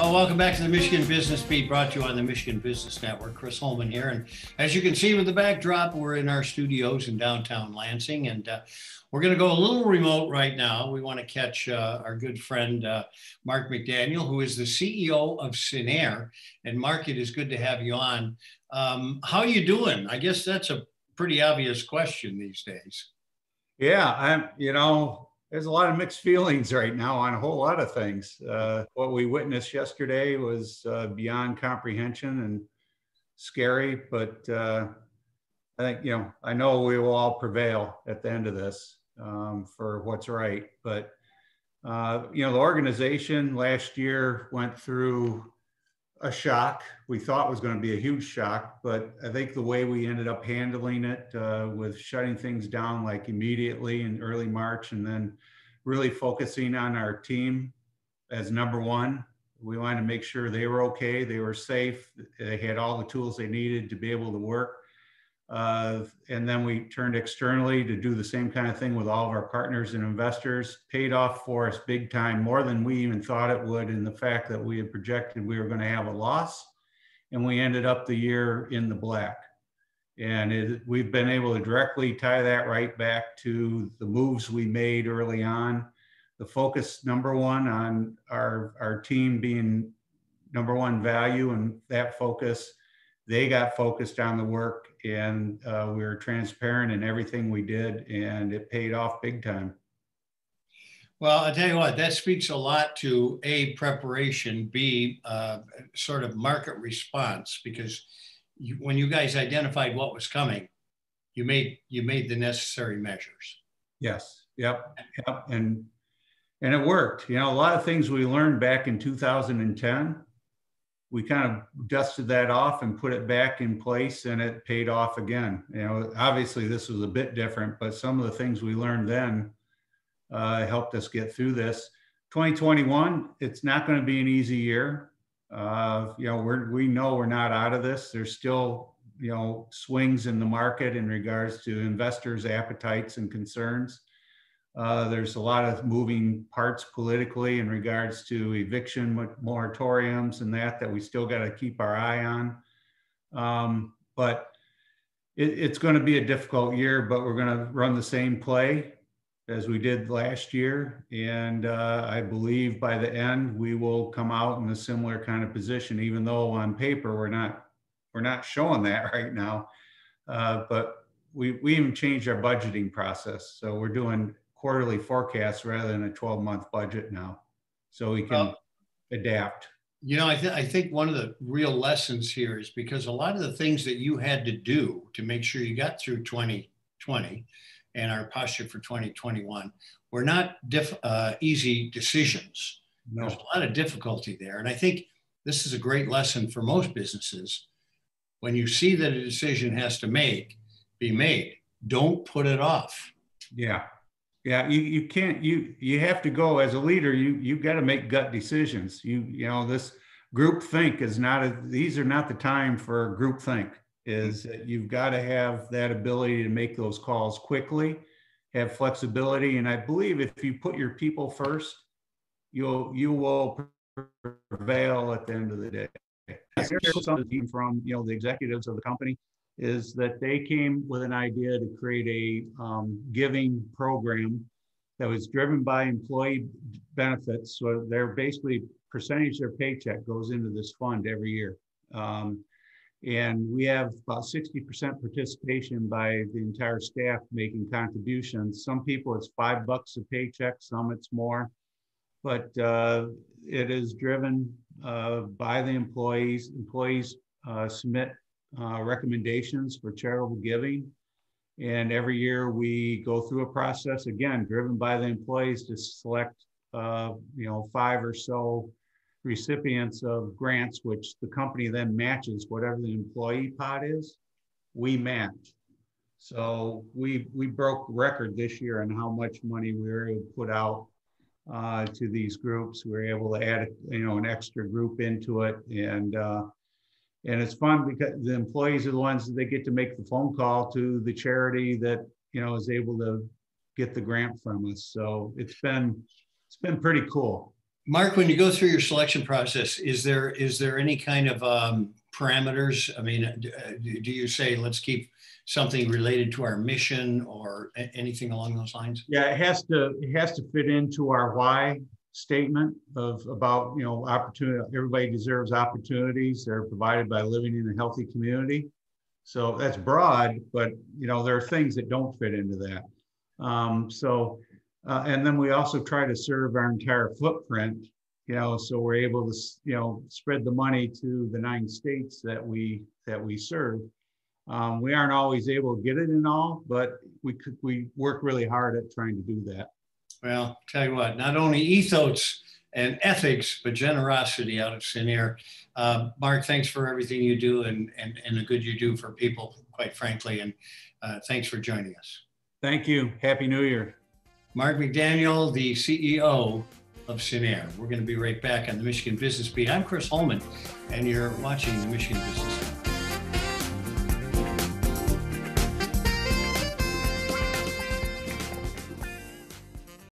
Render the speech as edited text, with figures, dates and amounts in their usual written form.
Oh, welcome back to the Michigan Business Beat, brought to you on the Michigan Business Network. Chris Holman here. And as you can see with the backdrop, we're in our studios in downtown Lansing. And we're going to go a little remote right now. We want to catch our good friend, Mark McDaniel, who is the CEO of Cinnaire. And Mark, it is good to have you on. How are you doing? I guess that's a pretty obvious question these days. Yeah, there's a lot of mixed feelings right now on a whole lot of things. What we witnessed yesterday was beyond comprehension and scary, but I think, I know we will all prevail at the end of this for what's right. But, the organization last year went through a shock we thought was going to be a huge shock, but I think the way we ended up handling it with shutting things down like immediately in early March and then really focusing on our team as number one. We wanted to make sure they were okay, they were safe, they had all the tools they needed to be able to work. And then we turned externally to do the same kind of thing with all of our partners and investors. Paid off for us big time, more than we even thought it would, in the fact that we had projected we were going to have a loss, and we ended up the year in the black. And we've been able to directly tie that right back to the moves we made early on. The focus, number one, on our team being number one value, and that focus, they got focused on the work, and we were transparent in everything we did, and it paid off big time. Well, I'll tell you what, that speaks a lot to A, preparation, B, sort of market response, because when you guys identified what was coming, you made the necessary measures. Yes, yep. And it worked. A lot of things we learned back in 2010, we kind of dusted that off and put it back in place, and it paid off again. Obviously this was a bit different, but some of the things we learned then helped us get through this. 2021, it's not going to be an easy year. We know we're not out of this. There's still, swings in the market in regards to investors' appetites and concerns. There's a lot of moving parts politically in regards to eviction moratoriums and that we still got to keep our eye on. But it's going to be a difficult year, but we're going to run the same play as we did last year. And I believe by the end, we will come out in a similar kind of position, even though on paper, we're not showing that right now. But we even changed our budgeting process. So we're doing quarterly forecasts rather than a 12-month budget now, so we can adapt. I think one of the real lessons here is because a lot of the things that you had to do to make sure you got through 2020 and our posture for 2021 were not easy decisions. No. There's a lot of difficulty there. And I think this is a great lesson for most businesses. When you see that a decision has to be made, don't put it off. Yeah. Yeah, you can't, you have to go as a leader, you've got to make gut decisions. This group think these are not the time for group think. You've got to have that ability to make those calls quickly, have flexibility. And I believe if you put your people first, you will prevail at the end of the day. Something from the executives of the company is that they came with an idea to create a giving program that was driven by employee benefits. So they're basically percentage of their paycheck goes into this fund every year. And we have about 60% participation by the entire staff making contributions. Some people it's $5 a paycheck, some it's more, but it is driven by the employees. Employees submit recommendations for charitable giving. And every year we go through a process, again, driven by the employees, to select, 5 or so recipients of grants, which the company then matches whatever the employee pot is, we match. So we broke record this year on how much money we were able to put out to these groups. We were able to add, an extra group into it. And it's fun because the employees are the ones that they get to make the phone call to the charity that, is able to get the grant from us. So it's been pretty cool. Mark, when you go through your selection process, is there any kind of parameters? I mean, do you say, let's keep something related to our mission or anything along those lines? Yeah, it has to fit into our why statement about, you know, opportunity. Everybody deserves opportunities. They're provided by living in a healthy community. So that's broad, but you know, there are things that don't fit into that. And then we also try to serve our entire footprint, you know, so we're able to, you know, spread the money to the 9 states that we serve. We aren't always able to get it in all, but we work really hard at trying to do that. Well, tell you what, not only ethos and ethics, but generosity out of Cinnaire. Mark, thanks for everything you do and the good you do for people, quite frankly. And thanks for joining us. Thank you. Happy New Year. Mark McDaniel, the CEO of Cinnaire. We're going to be right back on the Michigan Business Beat. I'm Chris Holman, and you're watching the Michigan Business Beat.